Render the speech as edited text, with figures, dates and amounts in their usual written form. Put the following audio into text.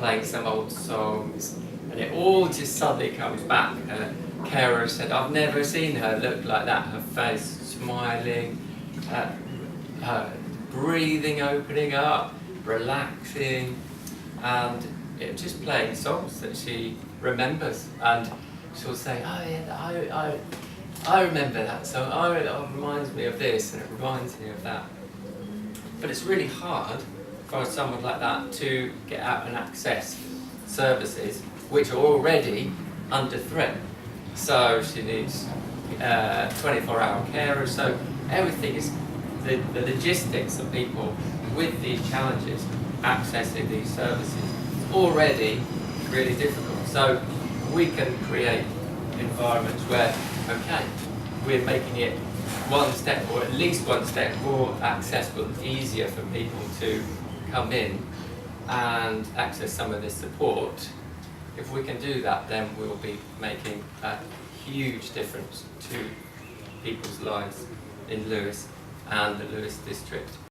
playing some old songs, and it all just suddenly comes back. Her carer said, I've never seen her look like that, her face smiling, her breathing opening up, relaxing, and it just playing songs that she remembers. And she'll say, oh yeah, I remember that song, oh, it reminds me of this, and it reminds me of that. But it's really hard for someone like that to get out and access services which are already under threat. So she needs 24-hour carers, so everything is, the logistics of people with these challenges accessing these services is already really difficult. So we can create environments where, okay, we're making it one step, or at least one step more accessible and easier for people to come in and access some of this support. If we can do that, then we'll be making a huge difference to people's lives in Lewes and the Lewes district.